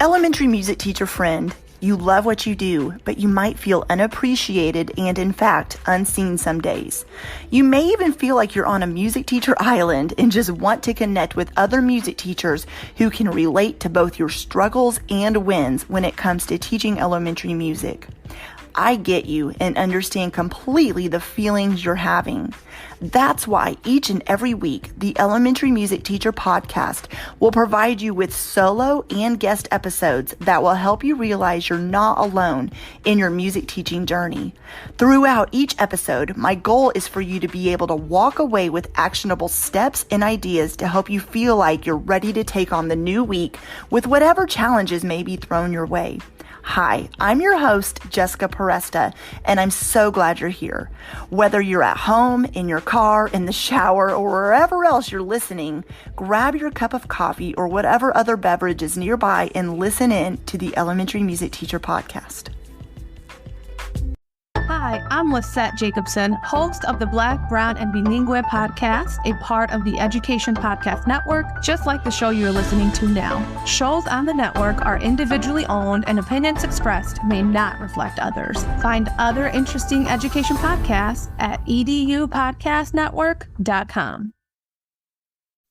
Elementary music teacher friend, you love what you do, but you might feel unappreciated and, in fact, unseen some days. You may even feel like you're on a music teacher island and just want to connect with other music teachers who can relate to both your struggles and wins when it comes to teaching elementary music. I get you and understand completely the feelings you're having. That's why each and every week, the Elementary Music Teacher Podcast will provide you with solo and guest episodes that will help you realize you're not alone in your music teaching journey. Throughout each episode, my goal is for you to be able to walk away with actionable steps and ideas to help you feel like you're ready to take on the new week with whatever challenges may be thrown your way. Hi, I'm your host, Jessica Peresta, and I'm so glad you're here. Whether you're at home, in your car, in the shower, or wherever else you're listening, grab your cup of coffee or whatever other beverage is nearby and listen in to the Elementary Music Teacher Podcast. Hi, I'm Lisette Jacobson, host of the Black, Brown, and Bilingue podcast, a part of the Education Podcast Network, just like the show you're listening to now. Shows on the network are individually owned and opinions expressed may not reflect others. Find other interesting education podcasts at edupodcastnetwork.com.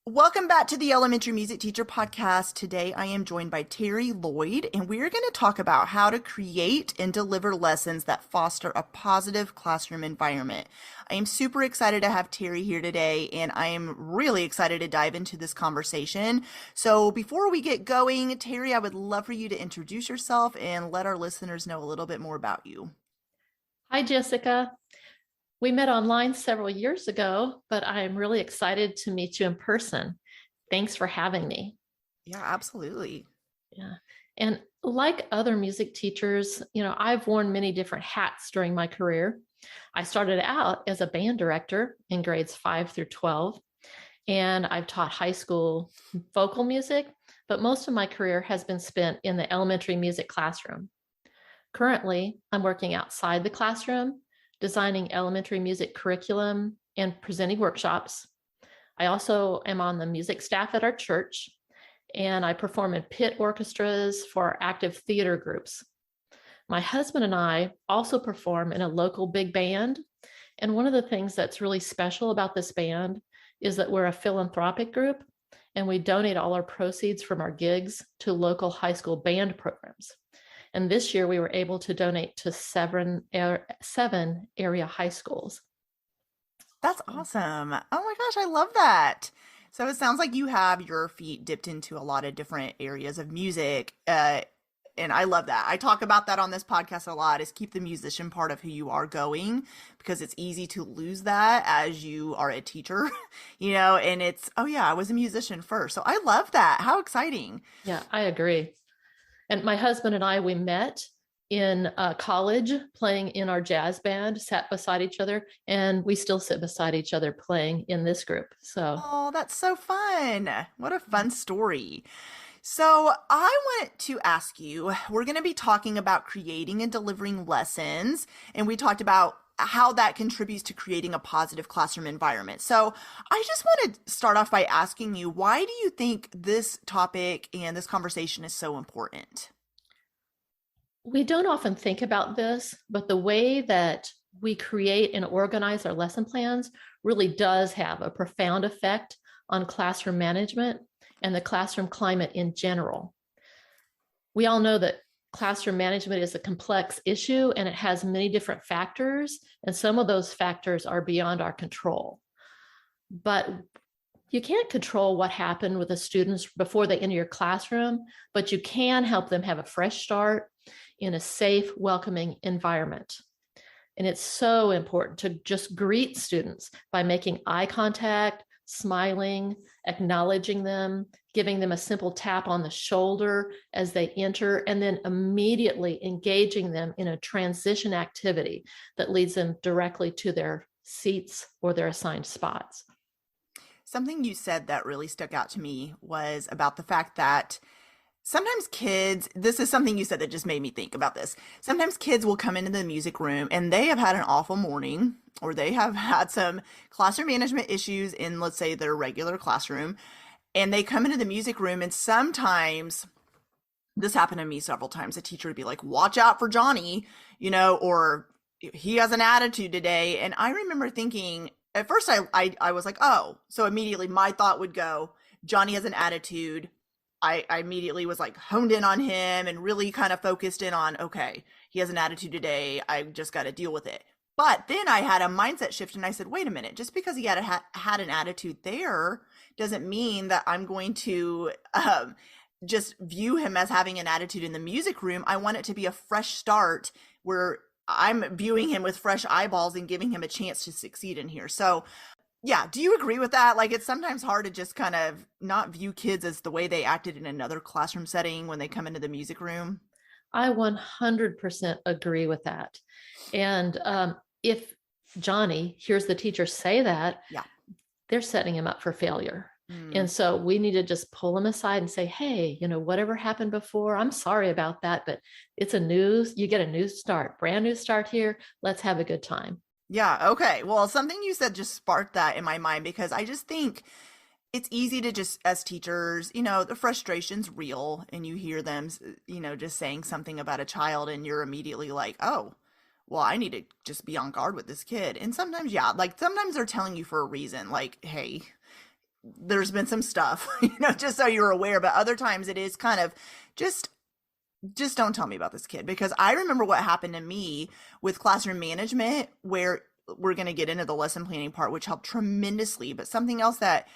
Welcome back to the Elementary Music Teacher Podcast. Today I am joined by Terri Lloyd, and we're going to talk about how to create and deliver lessons that foster a positive classroom environment. I am super excited to have Terri here today, and I am really excited to dive into this conversation. So before we get going, Terri, I would love for you to introduce yourself and let our listeners know a little bit more about you. Hi, Jessica. We met online several years ago, but I'm really excited to meet you in person. Thanks for having me. Yeah, absolutely. Yeah. And like other music teachers, I've worn many different hats during my career. I started out as a band director in grades 5 through 12, and I've taught high school vocal music, but most of my career has been spent in the elementary music classroom. Currently, I'm working outside the classroom, designing elementary music curriculum and presenting workshops. I also am on the music staff at our church, and I perform in pit orchestras for our active theater groups. My husband and I also perform in a local big band, and one of the things that's really special about this band is that we're a philanthropic group, and we donate all our proceeds from our gigs to local high school band programs. And this year we were able to donate to seven area high schools. That's awesome. Oh my gosh, I love that. So it sounds like you have your feet dipped into a lot of different areas of music. And I love that. I talk about that on this podcast a lot, is keep the musician part of who you are going, because it's easy to lose that as you are a teacher, and it's, oh yeah, I was a musician first. So I love that. How exciting. Yeah, I agree. And my husband and I, we met in college playing in our jazz band, sat beside each other, and we still sit beside each other playing in this group. So, oh, that's so fun. What a fun story. So I wanted to ask you, we're going to be talking about creating and delivering lessons, and we talked about how that contributes to creating a positive classroom environment. So I just want to start off by asking you, why do you think this topic and this conversation is so important? We don't often think about this, but the way that we create and organize our lesson plans really does have a profound effect on classroom management and the classroom climate in general. We all know that classroom management is a complex issue, and it has many different factors, and some of those factors are beyond our control. But you can't control what happened with the students before they enter your classroom, but you can help them have a fresh start in a safe, welcoming environment. And it's so important to just greet students by making eye contact, smiling, acknowledging them, giving them a simple tap on the shoulder as they enter, and then immediately engaging them in a transition activity that leads them directly to their seats or their assigned spots. Something you said that really stuck out to me was about the fact that sometimes kids, this is something you said that just made me think about this. Sometimes kids will come into the music room and they have had an awful morning, or they have had some classroom management issues in, let's say, their regular classroom, and they come into the music room, and sometimes this happened to me several times. A teacher would be like, watch out for Johnny, or he has an attitude today. And I remember thinking at first I was like, oh, so immediately my thought would go, Johnny has an attitude. I immediately was like honed in on him and really kind of focused in on, okay, he has an attitude today. I just got to deal with it. But then I had a mindset shift and I said, wait a minute, just because he had an attitude there doesn't mean that I'm going to just view him as having an attitude in the music room. I want it to be a fresh start where I'm viewing him with fresh eyeballs and giving him a chance to succeed in here. So yeah, do you agree with that? Like, it's sometimes hard to just kind of not view kids as the way they acted in another classroom setting when they come into the music room. I 100% agree with that. And if Johnny hears the teacher say that, yeah, they're setting him up for failure. And so we need to just pull him aside and say, hey, whatever happened before, I'm sorry about that, but you get a new start, brand new start here. Let's have a good time. Yeah. Okay. Well, something you said just sparked that in my mind, because I just think it's easy to just, as teachers, the frustration's real and you hear them, just saying something about a child and you're immediately like, oh, well, I need to just be on guard with this kid. And sometimes, yeah, like sometimes they're telling you for a reason, like, hey, there's been some stuff, just so you're aware. But other times it is kind of just don't tell me about this kid, because I remember what happened to me with classroom management, where we're going to get into the lesson planning part, which helped tremendously. But something else that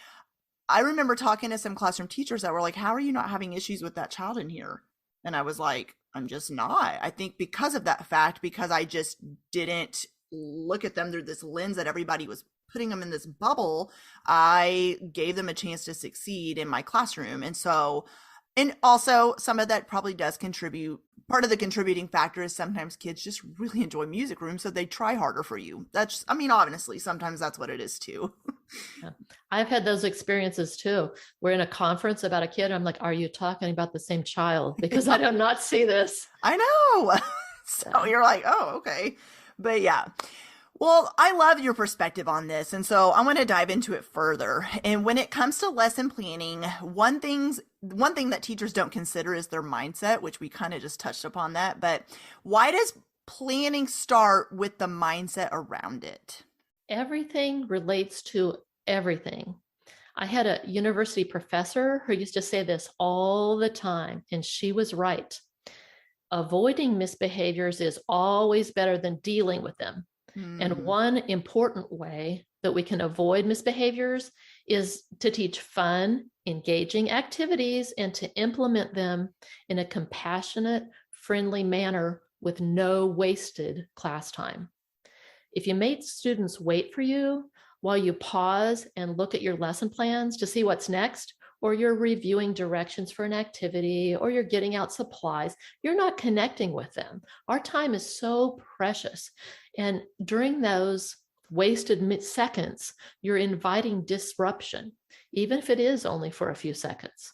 I remember talking to some classroom teachers that were like, how are you not having issues with that child in here? And I was like, I'm just not. I think because of that fact, because I just didn't look at them through this lens that everybody was putting them in this bubble, I gave them a chance to succeed in my classroom. And also some of that probably does contribute. Part of the contributing factor is sometimes kids just really enjoy music rooms, so they try harder for you. Honestly, sometimes that's what it is too. Yeah. I've had those experiences too. We're in a conference about a kid. I'm like, are you talking about the same child? Because I do not see this. I know. So you're like, oh, okay. But yeah. Well, I love your perspective on this. And so I want to dive into it further. And when it comes to lesson planning, one thing that teachers don't consider is their mindset, which we kind of just touched upon that. But why does planning start with the mindset around it? Everything relates to everything. I had a university professor who used to say this all the time, and she was right. Avoiding misbehaviors is always better than dealing with them. And one important way that we can avoid misbehaviors is to teach fun, engaging activities and to implement them in a compassionate, friendly manner with no wasted class time. If you make students wait for you while you pause and look at your lesson plans to see what's next, or you're reviewing directions for an activity, or you're getting out supplies, you're not connecting with them. Our time is so precious. And during those wasted seconds, you're inviting disruption, even if it is only for a few seconds.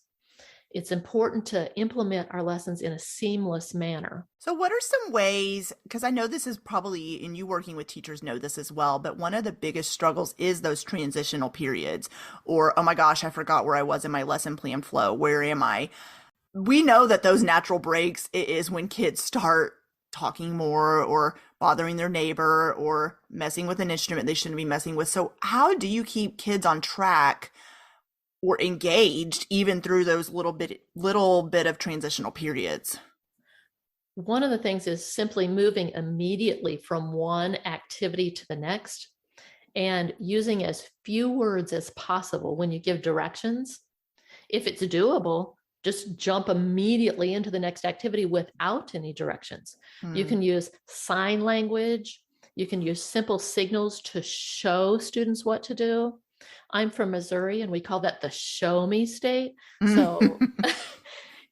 It's important to implement our lessons in a seamless manner. So what are some ways, because I know this is probably, and you working with teachers know this as well, but one of the biggest struggles is those transitional periods, or, oh my gosh, I forgot where I was in my lesson plan flow. Where am I? We know that those natural breaks is when kids start talking more or bothering their neighbor or messing with an instrument they shouldn't be messing with. So how do you keep kids on track or engaged even through those little bit of transitional periods? One of the things is simply moving immediately from one activity to the next and using as few words as possible when you give directions. If it's doable, just jump immediately into the next activity without any directions. You can use sign language. You can use simple signals to show students what to do. I'm from Missouri and we call that the show me state. So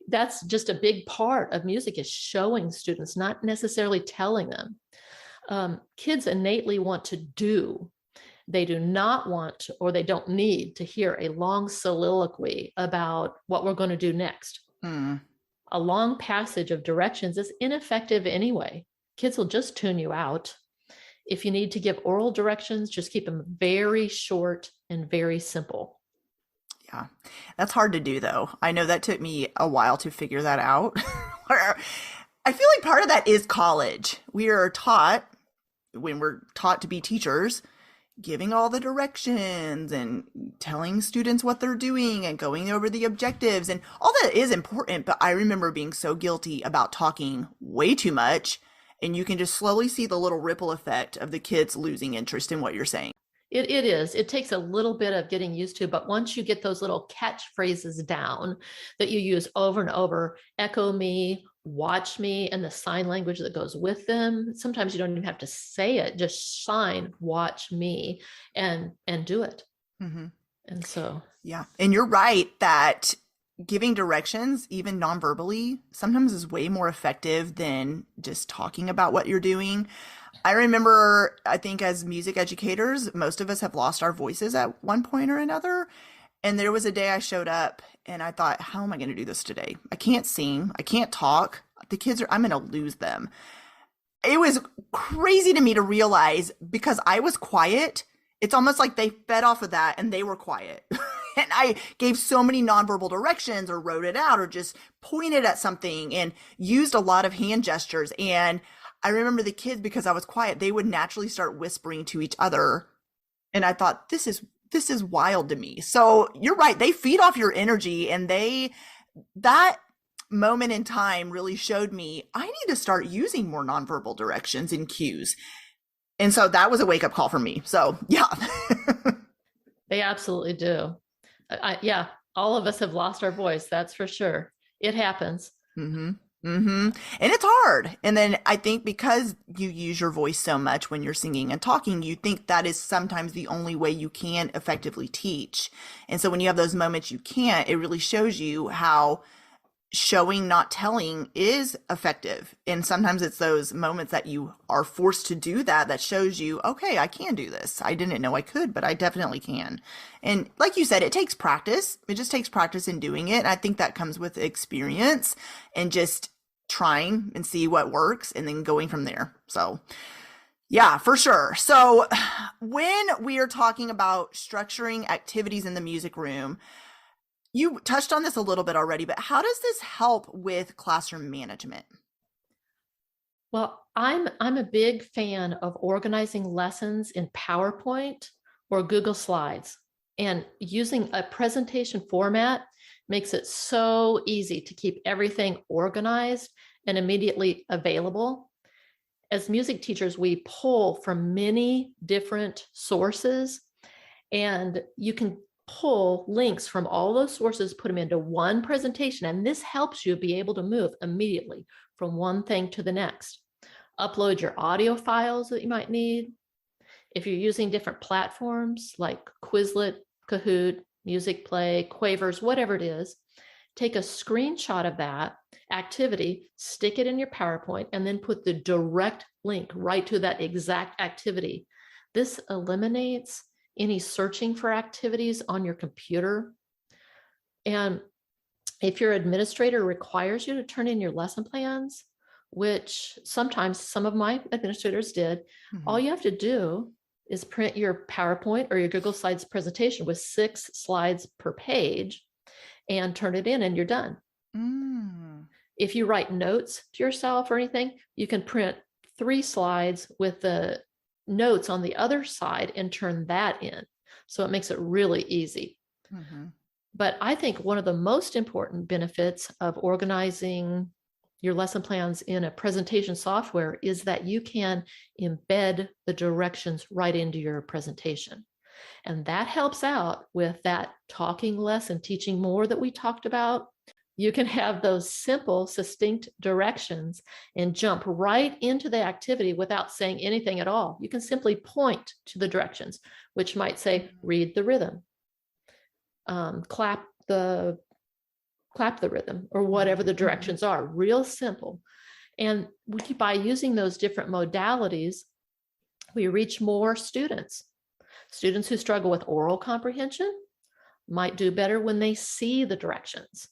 that's just a big part of music, is showing students, not necessarily telling them. Kids innately want to do. They do not want to, or they don't need to hear a long soliloquy about what we're going to do next. A long passage of directions is ineffective anyway. Kids will just tune you out. If you need to give oral directions, just keep them very short and very simple. Yeah. That's hard to do though. I know that took me a while to figure that out. Where I feel like part of that is college. We are taught, when we're taught to be teachers, giving all the directions and telling students what they're doing and going over the objectives, and all that is important. But I remember being so guilty about talking way too much, and you can just slowly see the little ripple effect of the kids losing interest in what you're saying. It is. It takes a little bit of getting used to, but once you get those little catchphrases down that you use over and over, echo me, watch me, and the sign language that goes with them. Sometimes you don't even have to say it, just sign, watch me, and do it. Mm-hmm. And so, yeah. And you're right that giving directions, even non-verbally, sometimes is way more effective than just talking about what you're doing. I remember, I think as music educators, most of us have lost our voices at one point or another. And there was a day I showed up and I thought, how am I going to do this today? I can't sing. I can't talk. The kids are, I'm going to lose them. It was crazy to me to realize, because I was quiet, it's almost like they fed off of that and they were quiet. And I gave so many nonverbal directions or wrote it out or just pointed at something and used a lot of hand gestures. And I remember the kids, because I was quiet, they would naturally start whispering to each other. And I thought, this is wild to me. So you're right. They feed off your energy, and that moment in time really showed me I need to start using more nonverbal directions and cues. And so that was a wake up call for me. So yeah. they absolutely do. Yeah, all of us have lost our voice. That's for sure. It happens. Mm-hmm. Mm-hmm. And it's hard. And then I think because you use your voice so much when you're singing and talking, you think that is sometimes the only way you can effectively teach. And so when you have those moments you can't, it really shows you how showing, not telling, is effective. And sometimes it's those moments that you are forced to do that shows you, okay, I can do this. I didn't know I could, but I definitely can. And like you said, it takes practice. It just takes practice in doing it. And I think that comes with experience and just trying and see what works and then going from there. So yeah, for sure. So when we are talking about structuring activities in the music room, you touched on this a little bit already, but how does this help with classroom management? Well, I'm a big fan of organizing lessons in PowerPoint or Google Slides, and using a presentation format makes it so easy to keep everything organized and immediately available. As music teachers, we pull from many different sources, and you can pull links from all those sources, put them into one presentation, and this helps you be able to move immediately from one thing to the next. Upload your audio files that you might need. If you're using different platforms like Quizlet, Kahoot, Music Play, Quavers, whatever it is, take a screenshot of that activity, stick it in your PowerPoint, and then put the direct link right to that exact activity. This eliminates any searching for activities on your computer. And if your administrator requires you to turn in your lesson plans, which sometimes some of my administrators did, all you have to do is print your PowerPoint or your Google Slides presentation with 6 slides per page and turn it in, and you're done. If you write notes to yourself or anything, you can print 3 slides with the notes on the other side and turn that in. So it makes it really easy. But I think one of the most important benefits of organizing your lesson plans in a presentation software is that you can embed the directions right into your presentation. And that helps out with that talking less and teaching more that we talked about. You can have those simple, succinct directions and jump right into the activity without saying anything at all. You can simply point to the directions, which might say, read the rhythm, clap the rhythm, or whatever the directions are. Real simple. And by using those different modalities, we reach more students. Students who struggle with oral comprehension might do better when they see the directions.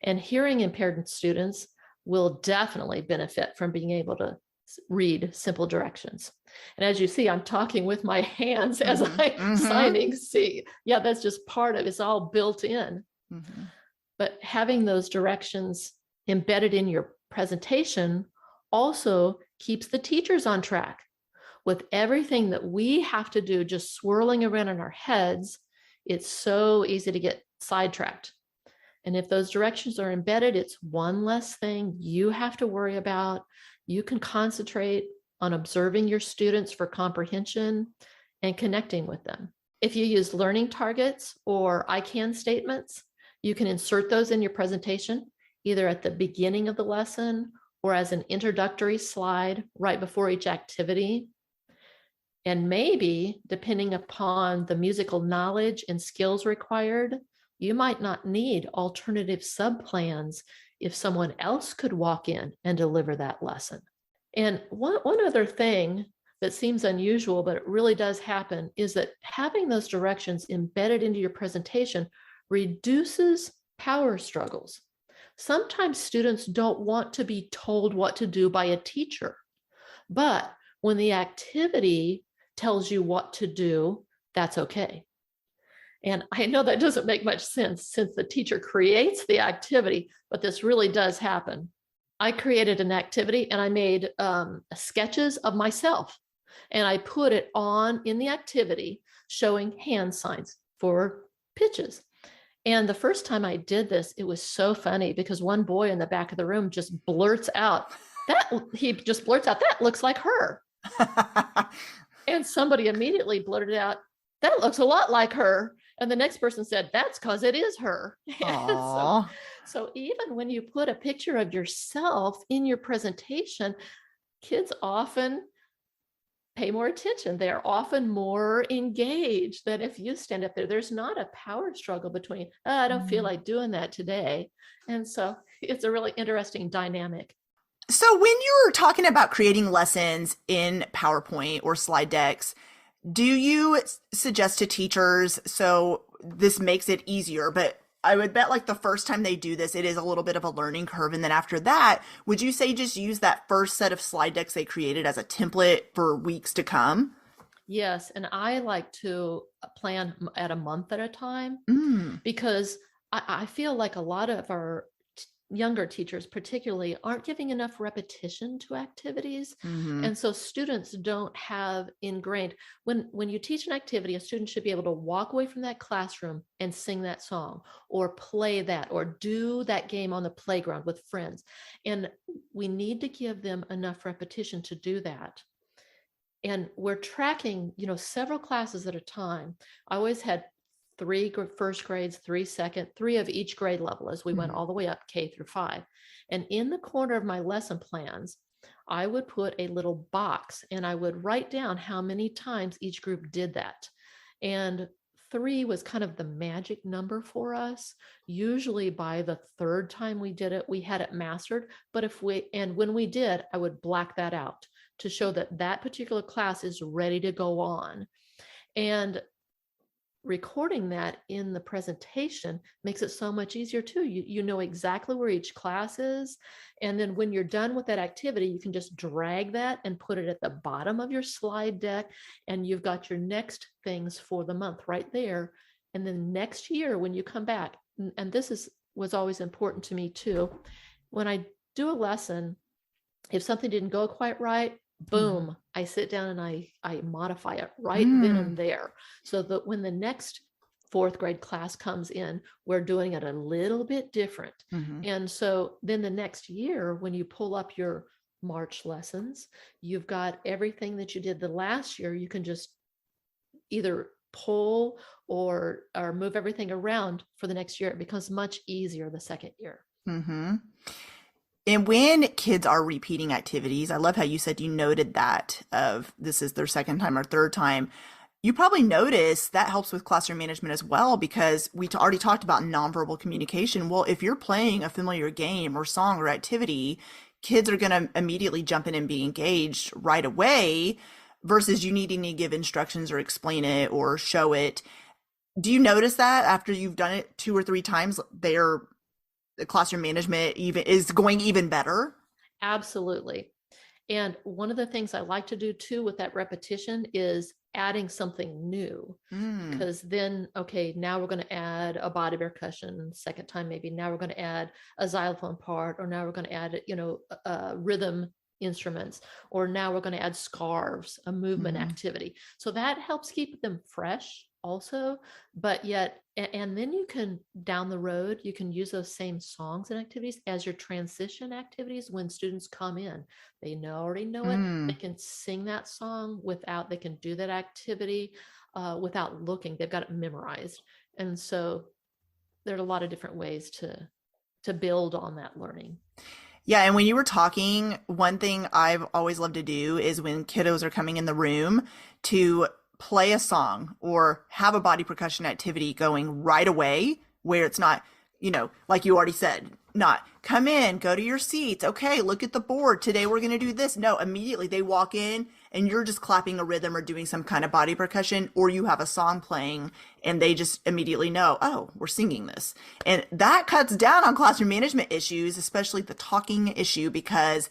And hearing impaired students will definitely benefit from being able to read simple directions. And as you see, I'm talking with my hands as I'm signing. See, yeah, that's just part of it. It's all built in. But having those directions embedded in your presentation also keeps the teachers on track. With everything that we have to do just swirling around in our heads, it's so easy to get sidetracked. And if those directions are embedded, it's one less thing you have to worry about. You can concentrate on observing your students for comprehension and connecting with them. If you use learning targets or I can statements, you can insert those in your presentation, either at the beginning of the lesson or as an introductory slide right before each activity. And maybe, depending upon the musical knowledge and skills required, you might not need alternative subplans if someone else could walk in and deliver that lesson. And one other thing that seems unusual, but it really does happen, is that having those directions embedded into your presentation reduces power struggles. Sometimes students don't want to be told what to do by a teacher, but when the activity tells you what to do, that's okay. And I know that doesn't make much sense since the teacher creates the activity, but this really does happen. I created an activity and I made sketches of myself and I put it on in the activity showing hand signs for pitches. And the first time I did this, it was so funny because one boy in the back of the room just blurts out, that looks like her. And somebody immediately blurted out, that looks a lot like her. And the next person said, that's because it is her. So even when you put a picture of yourself in your presentation, kids often pay more attention. They're often more engaged than if you stand up there. There's not a power struggle between, I don't feel like doing that today. And so it's a really interesting dynamic. So when you're talking about creating lessons in PowerPoint or slide decks, do you suggest to teachers, so this makes it easier, but I would bet like the first time they do this, it is a little bit of a learning curve. And then after that, would you say just use that first set of slide decks they created as a template for weeks to come? Yes. And I like to plan at a month at a time because I feel like a lot of our younger teachers particularly aren't giving enough repetition to activities. And so students don't have ingrained, when you teach an activity, a student should be able to walk away from that classroom and sing that song or play that or do that game on the playground with friends. And we need to give them enough repetition to do that. And we're tracking, several classes at a time. I always had 3 first grades, 3 second, 3 of each grade level as we went all the way up K through 5. And in the corner of my lesson plans, I would put a little box and I would write down how many times each group did that. And 3 was kind of the magic number for us. Usually by the 3rd time we did it, we had it mastered. But when we did, I would black that out to show that that particular class is ready to go on. And recording that in the presentation makes it so much easier too. You know exactly where each class is. And then when you're done with that activity, you can just drag that and put it at the bottom of your slide deck. And you've got your next things for the month right there. And then next year, when you come back, and this was always important to me too, when I do a lesson, if something didn't go quite right, boom, I sit down and I modify it right then and there so that when the next 4th grade class comes in, we're doing it a little bit different. And so then the next year, when you pull up your March lessons, you've got everything that you did the last year. You can just either pull or move everything around for the next year. It becomes much easier the second year. And when kids are repeating activities, I love how you said you noted that of this is their 2nd time or 3rd time. You probably notice that helps with classroom management as well, because we already talked about nonverbal communication. Well, if you're playing a familiar game or song or activity, kids are going to immediately jump in and be engaged right away versus you needing to give instructions or explain it or show it. Do you notice that after you've done it 2 or 3 times, the classroom management is going even better? Absolutely. And one of the things I like to do too with that repetition is adding something new. Because then, okay, now we're going to add a body percussion. Second time, maybe now we're going to add a xylophone part, or now we're going to add, rhythm instruments, or now we're going to add scarves, a movement activity. So that helps keep them fresh also, but yet, and then you can, down the road, you can use those same songs and activities as your transition activities when students come in. They already know it. They can sing that song they can do that activity without looking. They've got it memorized. And so there are a lot of different ways to build on that learning. Yeah, and when you were talking, one thing I've always loved to do is when kiddos are coming in the room to play a song or have a body percussion activity going right away, where it's not, like you already said, not come in, go to your seats. Okay, look at the board. Today we're going to do this. No, immediately they walk in and you're just clapping a rhythm or doing some kind of body percussion, or you have a song playing and they just immediately know, oh, we're singing this. And that cuts down on classroom management issues, especially the talking issue, because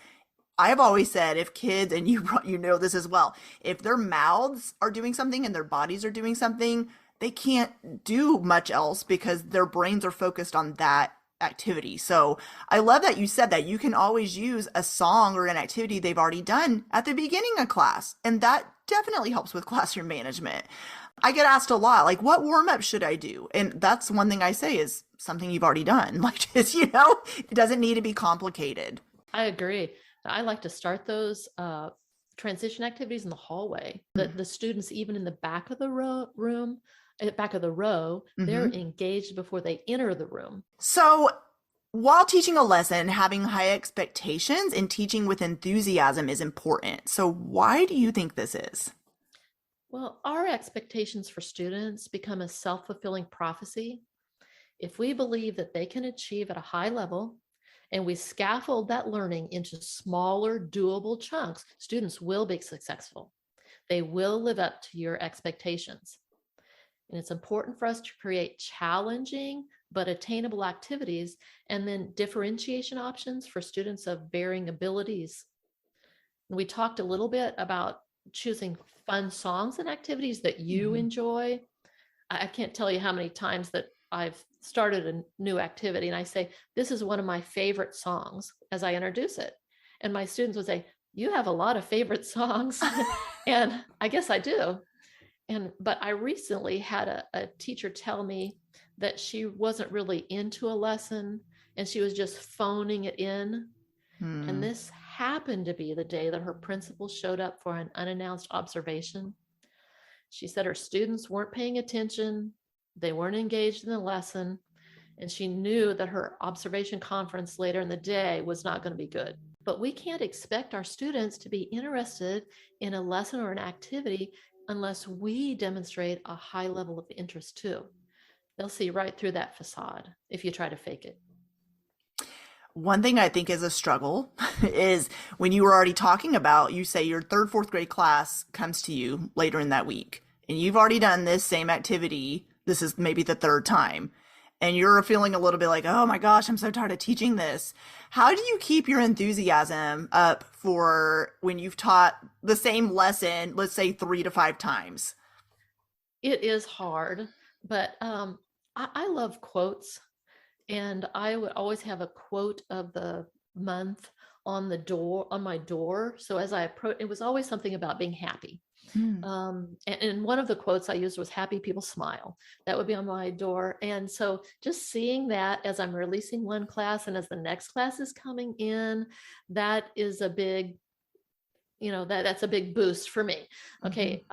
I've always said if kids, and you know this as well, if their mouths are doing something and their bodies are doing something, they can't do much else because their brains are focused on that activity. So I love that you said that you can always use a song or an activity they've already done at the beginning of class. And that definitely helps with classroom management. I get asked a lot, like, what warm up should I do? And that's one thing I say is something you've already done. Like, just, it doesn't need to be complicated. I agree. I like to start those transition activities in the hallway. The students, even in the back of the row, they're engaged before they enter the room. So while teaching a lesson, having high expectations and teaching with enthusiasm is important. So why do you think this is? Well, our expectations for students become a self-fulfilling prophecy. If we believe that they can achieve at a high level, and we scaffold that learning into smaller, doable chunks, students will be successful. They will live up to your expectations. And it's important for us to create challenging but attainable activities, and then differentiation options for students of varying abilities. And we talked a little bit about choosing fun songs and activities that you enjoy. I can't tell you how many times that I've started a new activity and I say, this is one of my favorite songs as I introduce it. And my students would say, you have a lot of favorite songs. And I guess I do. But I recently had a teacher tell me that she wasn't really into a lesson and she was just phoning it in. And this happened to be the day that her principal showed up for an unannounced observation. She said her students weren't paying attention. They weren't engaged in the lesson. And she knew that her observation conference later in the day was not going to be good. But we can't expect our students to be interested in a lesson or an activity unless we demonstrate a high level of interest too. They'll see right through that facade if you try to fake it. One thing I think is a struggle is when you were already talking about, you say your third, fourth grade class comes to you later in that week, and you've already done this same activity. This is maybe the third time, and you're feeling a little bit like, oh my gosh, I'm so tired of teaching this. How do you keep your enthusiasm up for when you've taught the same lesson, let's say 3 to 5 times? It is hard, but I love quotes. And I would always have a quote of the month on my door. So as I approach, it was always something about being happy. And one of the quotes I used was happy people smile. That would be on my door. And so just seeing that as I'm releasing one class and as the next class is coming in, that is a big, that's a big boost for me. Okay,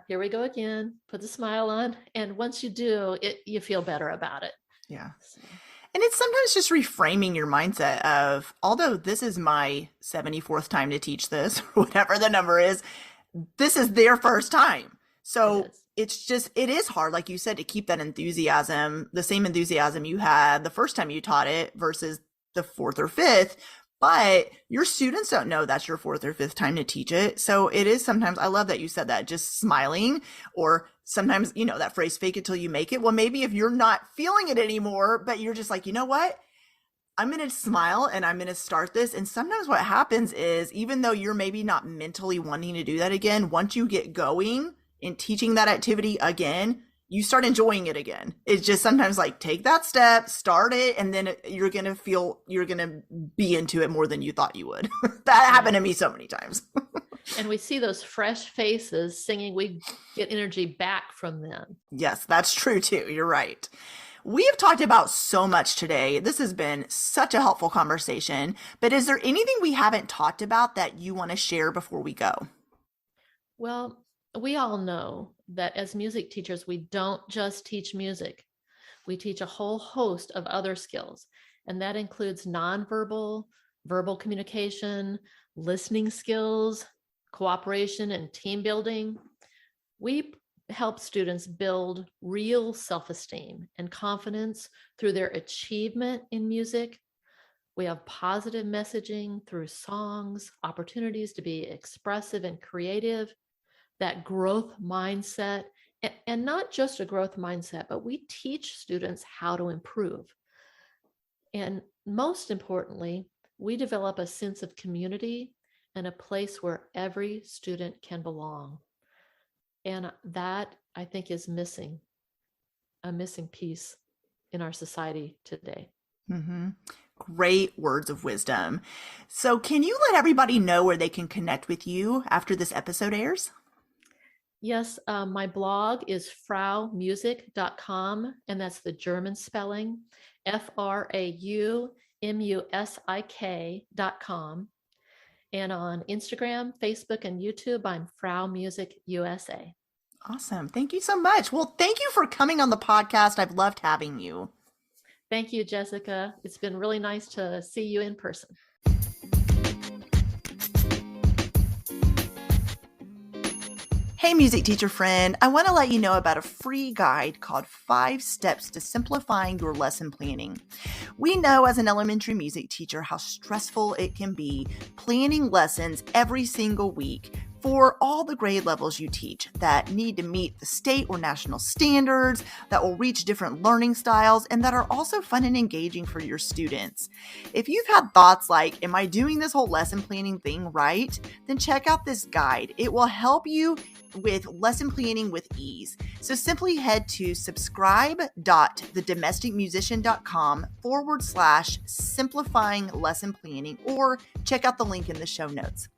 here we go again, put the smile on. And once you do it, you feel better about it. Yeah. So. And it's sometimes just reframing your mindset of, although this is my 74th time to teach this, or whatever the number is, this is their first time. So it is hard, like you said, to keep that enthusiasm, the same enthusiasm you had the first time you taught it versus the 4th or 5th. But your students don't know that's your 4th or 5th time to teach it. So it is sometimes, I love that you said that, just smiling, or sometimes, that phrase, fake it till you make it. Well, maybe if you're not feeling it anymore, but you're just like, you know what? I'm going to smile and I'm going to start this. And sometimes what happens is, even though you're maybe not mentally wanting to do that again, once you get going in teaching that activity again, you start enjoying it again. It's just sometimes like, take that step, start it, and then you're going to be into it more than you thought you would. That happened to me so many times. And we see those fresh faces singing. We get energy back from them. Yes, that's true too. You're right. We have talked about so much today. This has been such a helpful conversation, but is there anything we haven't talked about that you want to share before we go? Well, we all know that as music teachers, we don't just teach music. We teach a whole host of other skills, and that includes nonverbal, verbal communication, listening skills, cooperation, and team building. We help students build real self-esteem and confidence through their achievement in music. We have positive messaging through songs, opportunities to be expressive and creative, that growth mindset, and not just a growth mindset, but we teach students how to improve. And most importantly, we develop a sense of community and a place where every student can belong. And that, I think, is a missing piece in our society today. Mm-hmm. Great words of wisdom. So can you let everybody know where they can connect with you after this episode airs? Yes, my blog is fraumusik.com, and that's the German spelling, FRAUMUSIK.com. And on Instagram, Facebook, and YouTube, I'm Frau Music USA. Awesome. Thank you so much. Well, thank you for coming on the podcast. I've loved having you. Thank you, Jessica. It's been really nice to see you in person. Hey, music teacher friend, I want to let you know about a free guide called 5 Steps to Simplifying Your Lesson Planning. We know as an elementary music teacher how stressful it can be planning lessons every single week for all the grade levels you teach that need to meet the state or national standards, that will reach different learning styles, and that are also fun and engaging for your students. If you've had thoughts like, am I doing this whole lesson planning thing right? Then check out this guide. It will help you with lesson planning with ease. So simply head to subscribe.thedomesticmusician.com/simplifying lesson planning, or check out the link in the show notes.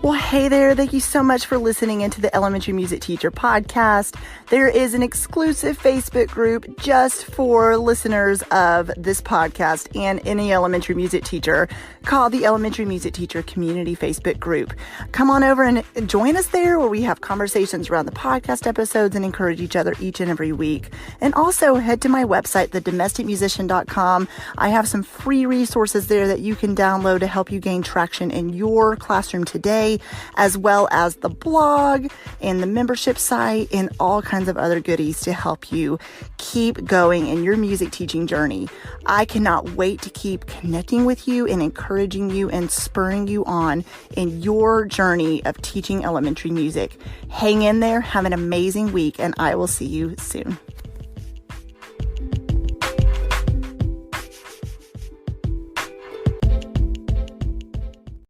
Well, hey there. Thank you so much for listening into the Elementary Music Teacher Podcast. There is an exclusive Facebook group just for listeners of this podcast and any elementary music teacher called the Elementary Music Teacher Community Facebook Group. Come on over and join us there, where we have conversations around the podcast episodes and encourage each other each and every week. And also head to my website, thedomesticmusician.com. I have some free resources there that you can download to help you gain traction in your classroom today, as well as the blog and the membership site and all kinds of other goodies to help you keep going in your music teaching journey. I cannot wait to keep connecting with you and encouraging you and spurring you on in your journey of teaching elementary music. Hang in there, have an amazing week, and I will see you soon.